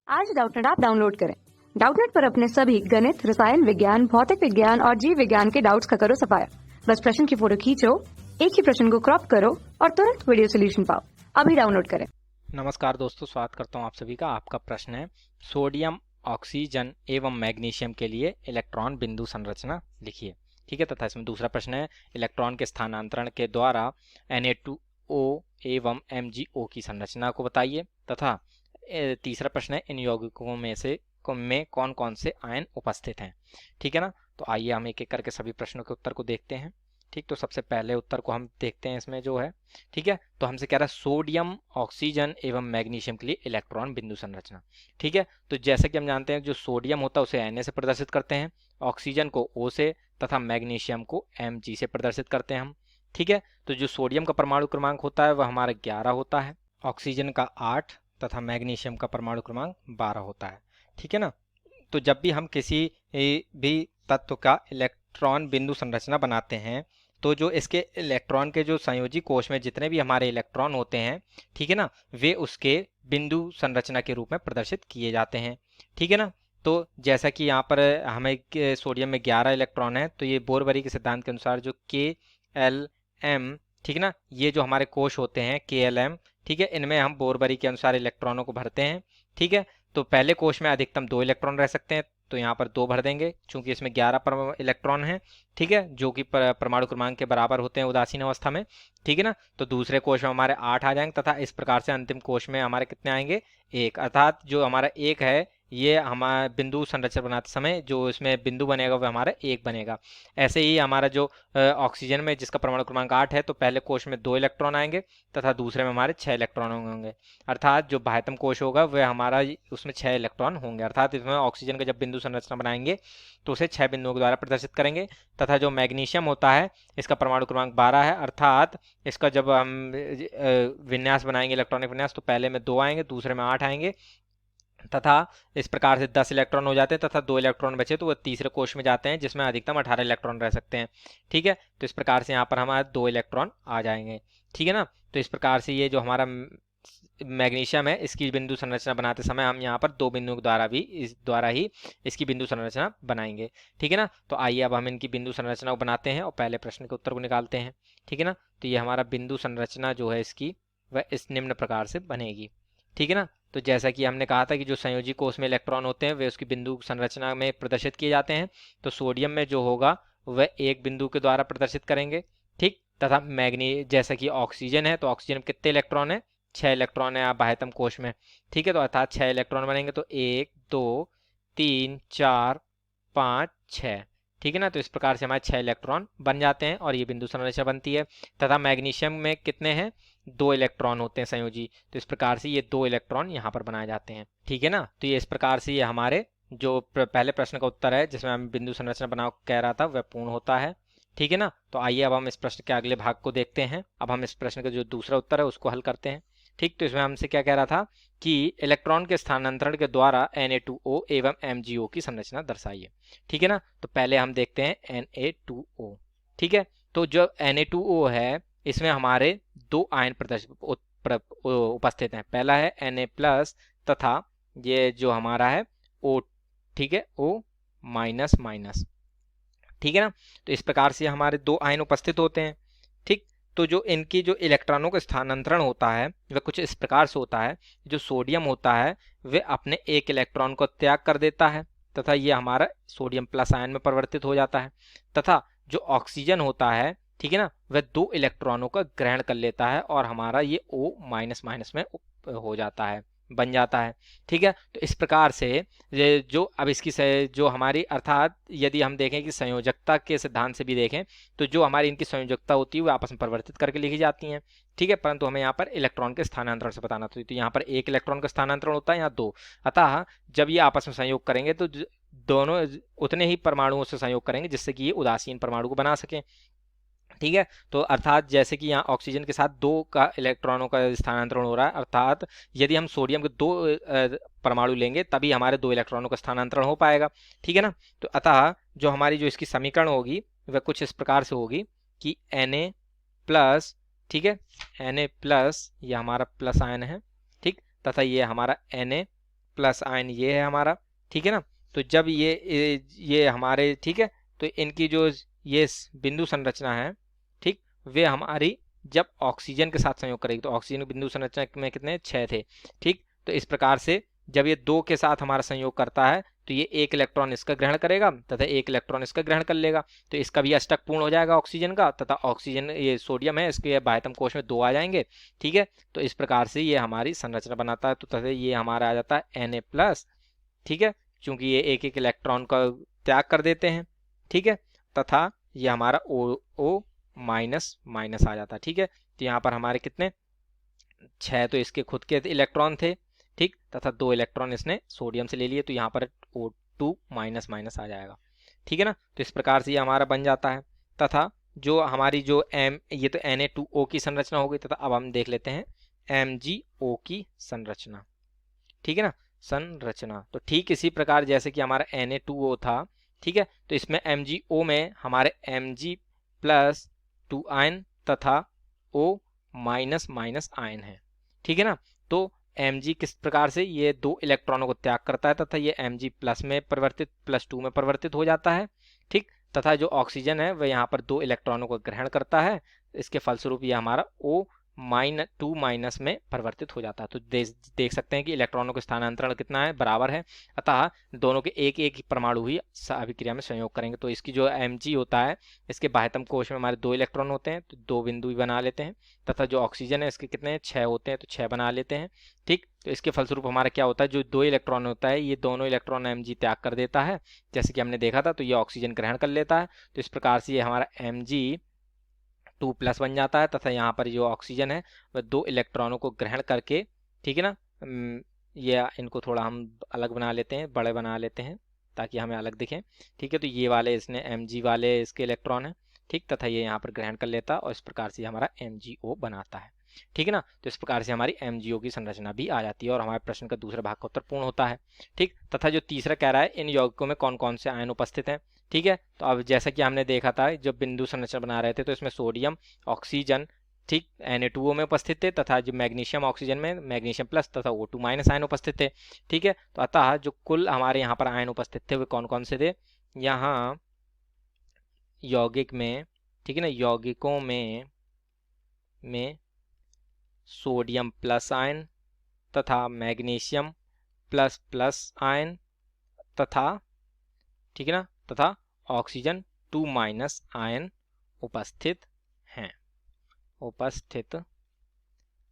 आज Doubtnut app download करें। Doubtnut पर अपने सभी गणित, रसायन विज्ञान, भौतिक विज्ञान और जीव विज्ञान के डाउट्स का करो सफाया। बस प्रश्न की फोटो खींचो, एक ही प्रश्न को क्रॉप करो और तुरंत वीडियो सोल्यूशन पाओ। अभी डाउनलोड करें। नमस्कार दोस्तों, स्वागत करता हूं आप सभी का। आपका प्रश्न है सोडियम, ऑक्सीजन एवं मैग्नीशियम के लिए इलेक्ट्रॉन बिंदु संरचना लिखिए। ठीक है, तथा इसमें दूसरा प्रश्न है इलेक्ट्रॉन के स्थानांतरण के द्वारा Na2O एवं MgO की संरचना को बताइए। तथा तीसरा प्रश्न है इन यौगिकों में कौन कौन से आयन उपस्थित हैं। ठीक है ना, तो आइए हम एक एक करके सभी प्रश्नों के उत्तर को देखते हैं। ठीक, तो सबसे पहले उत्तर को हम देखते हैं इसमें जो है। ठीक है, तो हमसे कह रहा है सोडियम, ऑक्सीजन एवं मैग्नीशियम के लिए इलेक्ट्रॉन बिंदु संरचना। ठीक है, तो जैसे कि हम जानते हैं जो सोडियम होता है उसे Na से प्रदर्शित करते हैं, ऑक्सीजन को O से तथा मैग्नीशियम को Mg से प्रदर्शित करते हैं हम। ठीक है, तो जो सोडियम का परमाणु क्रमांक होता है वह हमारा 11 होता है, ऑक्सीजन का 8 तथा मैग्नीशियम का परमाणु क्रमांक 12 होता है। ठीक है ना, तो जब भी हम किसी भी तत्व का इलेक्ट्रॉन बिंदु संरचना बनाते हैं तो जो इसके इलेक्ट्रॉन के जो संयोजी कोश में जितने भी हमारे इलेक्ट्रॉन होते हैं, ठीक है ना, वे उसके बिंदु संरचना के रूप में प्रदर्शित किए जाते हैं। ठीक है ना, तो जैसा कि यहाँ पर हमें सोडियम में 11 इलेक्ट्रॉन है, तो ये बोरबरी के सिद्धांत के अनुसार जो KLM, ठीक है ना, ये जो हमारे कोश होते हैं KLM, ठीक है, इनमें हम बोरबरी के अनुसार इलेक्ट्रॉनों को भरते हैं। ठीक है, तो पहले कोश में अधिकतम 2 इलेक्ट्रॉन रह सकते हैं, तो यहाँ पर 2 भर देंगे चूंकि इसमें 11 इलेक्ट्रॉन हैं। ठीक है, जो कि परमाणु क्रमांक के बराबर होते हैं उदासीन अवस्था में। ठीक है ना, तो दूसरे कोश में हमारे 8 आ जाएंगे तथा इस प्रकार से अंतिम कोश में हमारे कितने आएंगे, 1। अर्थात जो हमारा 1 है ये हमारा बिंदु संरचना बनाते समय जो इसमें बिंदु बनेगा वह हमारा 1 बनेगा। ऐसे ही हमारा जो ऑक्सीजन में जिसका परमाणु क्रमांक 8 है, तो पहले कोश में 2 इलेक्ट्रॉन आएंगे तथा दूसरे में हमारे 6 इलेक्ट्रॉन होंगे। अर्थात जो बाह्यतम कोश होगा वह हमारा उसमें 6 इलेक्ट्रॉन होंगे। अर्थात इसमें ऑक्सीजन का जब बिंदु संरचना बनाएंगे तो उसे 6 बिंदुओं के द्वारा प्रदर्शित करेंगे। तथा जो मैग्नीशियम होता है इसका परमाणु क्रमांक 12 है, अर्थात इसका जब हम विन्यास बनाएंगे इलेक्ट्रॉनिक विन्यास, तो पहले में 2 आएंगे, दूसरे में 8 आएंगे तथा इस प्रकार से 10 इलेक्ट्रॉन हो जाते हैं तथा 2 इलेक्ट्रॉन बचे तो वह तीसरे कोश में जाते हैं जिसमें अधिकतम 18 इलेक्ट्रॉन रह सकते हैं। ठीक है, तो इस प्रकार से यहाँ पर हमारे 2 इलेक्ट्रॉन आ जाएंगे। ठीक है ना, तो इस प्रकार से ये जो हमारा मैग्नीशियम है इसकी बिंदु संरचना बनाते समय हम यहाँ पर 2 बिंदुओं द्वारा ही इसकी बिंदु संरचना बनाएंगे। ठीक है ना, तो आइए अब हम इनकी बिंदु संरचना को बनाते हैं और पहले प्रश्न के उत्तर को निकालते हैं। ठीक है ना, तो ये हमारा बिंदु संरचना जो है इसकी वह इस निम्न प्रकार से बनेगी। ठीक है ना, तो जैसा कि हमने कहा था कि जो संयोजी कोश में इलेक्ट्रॉन होते हैं वे उसकी बिंदु संरचना में प्रदर्शित किए जाते हैं, तो सोडियम में जो होगा वह 1 बिंदु के द्वारा प्रदर्शित करेंगे। ठीक, तथा जैसा कि ऑक्सीजन है तो ऑक्सीजन में कितने इलेक्ट्रॉन है, 6 इलेक्ट्रॉन है आप बाह्यतम कोश में। ठीक है, तो अर्थात 6 इलेक्ट्रॉन बनेंगे, तो 1 2 3 4 5 6। ठीक है ना, तो इस प्रकार से हमारे 6 इलेक्ट्रॉन बन जाते हैं और ये बिंदु संरचना बनती है। तथा मैग्नीशियम में कितने हैं, 2 इलेक्ट्रॉन होते हैं संयोजी, तो इस प्रकार से ये 2 इलेक्ट्रॉन यहाँ पर बनाए जाते हैं। ठीक है ना, तो ये इस प्रकार से ये हमारे जो पहले प्रश्न का उत्तर है जिसमें हम बिंदु संरचना बनाओ कह रहा था वह पूर्ण होता है। ठीक है ना, तो आइए अब हम इस प्रश्न के अगले भाग को देखते हैं। अब हम इस प्रश्न का जो दूसरा उत्तर है उसको हल करते हैं। ठीक, तो इसमें हमसे क्या कह रहा था कि इलेक्ट्रॉन के स्थानांतरण के द्वारा Na2O एवं MgO की संरचना दर्शाइए। ठीक है ना, तो पहले हम देखते हैं Na2O। ठीक है, तो जो Na2O है इसमें हमारे 2 आयन उपस्थित हैं। पहला है Na प्लस तथा ये जो हमारा है O। ठीक है, O माइनस माइनस। ठीक है ना, तो इस प्रकार से हमारे 2 आयन उपस्थित होते हैं। ठीक, तो जो इनकी जो इलेक्ट्रॉनों का स्थानांतरण होता है वह कुछ इस प्रकार से होता है। जो सोडियम होता है वह अपने 1 इलेक्ट्रॉन को त्याग कर देता है तथा ये हमारा सोडियम प्लस आयन में परिवर्तित हो जाता है। तथा जो ऑक्सीजन होता है, ठीक है ना, वह 2 इलेक्ट्रॉनों का ग्रहण कर लेता है और हमारा ये O माइनस माइनस में हो जाता है, बन जाता है। ठीक है, तो इस प्रकार से ये जो अब इसकी जो हमारी अर्थात यदि हम देखें कि संयोजकता के सिद्धांत से भी देखें तो जो हमारी इनकी संयोजकता होती है वो आपस में परिवर्तित करके लिखी जाती हैं। ठीक है, परंतु हमें यहाँ पर इलेक्ट्रॉन के स्थानांतरण से बताना था, तो यहाँ पर 1 इलेक्ट्रॉन का स्थानांतरण होता है, यहाँ 2। अतः जब ये आपस में संयोग करेंगे तो दोनों उतने ही परमाणुओं से संयोग करेंगे जिससे कि ये उदासीन परमाणु को बना सकें। ठीक है, तो अर्थात जैसे कि यहाँ ऑक्सीजन के साथ 2 का इलेक्ट्रॉनों का स्थानांतरण हो रहा है, अर्थात यदि हम सोडियम के 2 परमाणु लेंगे तभी हमारे 2 इलेक्ट्रॉनों का स्थानांतरण हो पाएगा। ठीक है ना, तो अतः जो हमारी जो इसकी समीकरण होगी वह कुछ इस प्रकार से होगी कि Na प्लस, ठीक है, Na प्लस ये हमारा प्लस आयन है, ठीक, तथा ये हमारा Na प्लस आयन ये है हमारा, ठीक है ना। तो जब ये हमारे, ठीक है, तो इनकी जो ये बिंदु संरचना है, ठीक, वे हमारी जब ऑक्सीजन के साथ संयोग करेगी, तो ऑक्सीजन की बिंदु संरचना में कितने 6 थे, ठीक। तो इस प्रकार से जब ये 2 के साथ हमारा संयोग करता है तो ये 1 इलेक्ट्रॉन इसका ग्रहण करेगा तथा 1 इलेक्ट्रॉन इसका ग्रहण कर लेगा, तो इसका भी अष्टक पूर्ण हो जाएगा ऑक्सीजन का, तथा ऑक्सीजन ये सोडियम है इसके बाह्यतम कोश में 2 आ जाएंगे, ठीक है। तो इस प्रकार से ये हमारी संरचना बनाता है। तो तथा ये हमारा आ जाता है Na+, ठीक है, क्योंकि ये 1 इलेक्ट्रॉन का त्याग कर देते हैं, ठीक है, तथा ये हमारा O माइनस आ जाता है, ठीक है। तो यहाँ पर हमारे कितने 6 तो इसके खुद के इलेक्ट्रॉन थे, ठीक, तथा 2 इलेक्ट्रॉन इसने सोडियम से ले लिए, तो यहाँ पर O2 माइनस आ जाएगा, ठीक है ना। तो इस प्रकार से ये हमारा बन जाता है। तथा जो हमारी जो ये तो Na2O की संरचना हो गई, तथा अब हम देख लेते हैं MgO की संरचना, ठीक है ना, संरचना। तो ठीक इसी प्रकार जैसे कि हमारा Na2O था, ठीक है, तो इसमें MgO में हमारे Mg+2 आयन तथा O माइनस आयन है, ठीक है ना। तो Mg किस प्रकार से ये 2 इलेक्ट्रॉनों को त्याग करता है तथा ये Mg+ में परिवर्तित +2 में परिवर्तित हो जाता है, ठीक, तथा जो ऑक्सीजन है वह यहाँ पर 2 इलेक्ट्रॉनों को ग्रहण करता है, इसके फलस्वरूप ये हमारा O-2- में परिवर्तित हो जाता है। तो देख सकते हैं कि इलेक्ट्रॉनों का स्थानांतरण कितना है, बराबर है, अतः दोनों के एक एक परमाणु ही अभिक्रिया में संयोग करेंगे। तो इसकी जो Mg होता है, इसके बाह्यतम कोश में हमारे 2 इलेक्ट्रॉन होते हैं, तो 2 बिंदु भी बना लेते हैं, तथा जो ऑक्सीजन है इसके कितने 6 होते हैं, तो 6 बना लेते हैं, ठीक। तो इसके फलस्वरूप हमारा क्या होता है, जो 2 इलेक्ट्रॉन होता है ये दोनों इलेक्ट्रॉन Mg त्याग कर देता है, जैसे कि हमने देखा था, तो ये ऑक्सीजन ग्रहण कर लेता है। तो इस प्रकार से ये हमारा Mg2+ बन जाता है, तथा यहाँ पर जो ऑक्सीजन है वह 2 इलेक्ट्रॉनों को ग्रहण करके, ठीक है ना, ये इनको थोड़ा हम अलग बना लेते हैं, बड़े बना लेते हैं ताकि हमें अलग दिखें, ठीक है। तो ये वाले इसने Mg वाले इसके इलेक्ट्रॉन है, ठीक, तथा ये यहाँ पर ग्रहण कर लेता है और इस प्रकार से हमारा MgO बनाता है, ठीक है ना। तो इस प्रकार से हमारी MgO की संरचना भी आ जाती है और हमारे प्रश्न का दूसरा भाग का उत्तर पूर्ण होता है, ठीक। तथा जो तीसरा कह रहा है इन यौगिकों में कौन कौन से आयन उपस्थित हैं, ठीक है। तो अब जैसा कि हमने देखा था जब बिंदु संरचना बना रहे थे तो इसमें सोडियम, ऑक्सीजन, ठीक, Na2O में उपस्थित थे, तथा जो मैग्नीशियम ऑक्सीजन में मैग्नीशियम+ तथा O2- आयन उपस्थित थे, ठीक है। तो अतः जो कुल हमारे यहाँ पर आयन उपस्थित थे वे कौन कौन से थे, यहाँ यौगिक में, ठीक है ना, यौगिकों में सोडियम+ आयन तथा मैग्नीशियम++ आयन तथा, ठीक है ना, तथा ऑक्सीजन 2- आयन उपस्थित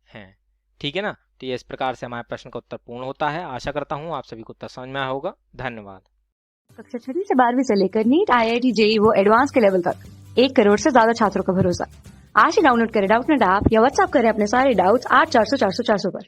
हैं, ठीक है ना। तो ये इस प्रकार से हमारे प्रश्न का उत्तर पूर्ण होता है। आशा करता हूँ आप सभी को उत्तर समझ में आया होगा। धन्यवाद। कक्षा 6 से 12वीं से लेकर नीट, IIT, JEE वो एडवांस के लेवल तक 1 करोड़ से ज्यादा छात्रों का भरोसा। आज ही डाउनलोड करें डाउटनेट ऐप या व्हाट्सएप करें अपने सारे डाउट्स 8400 400 400 पर।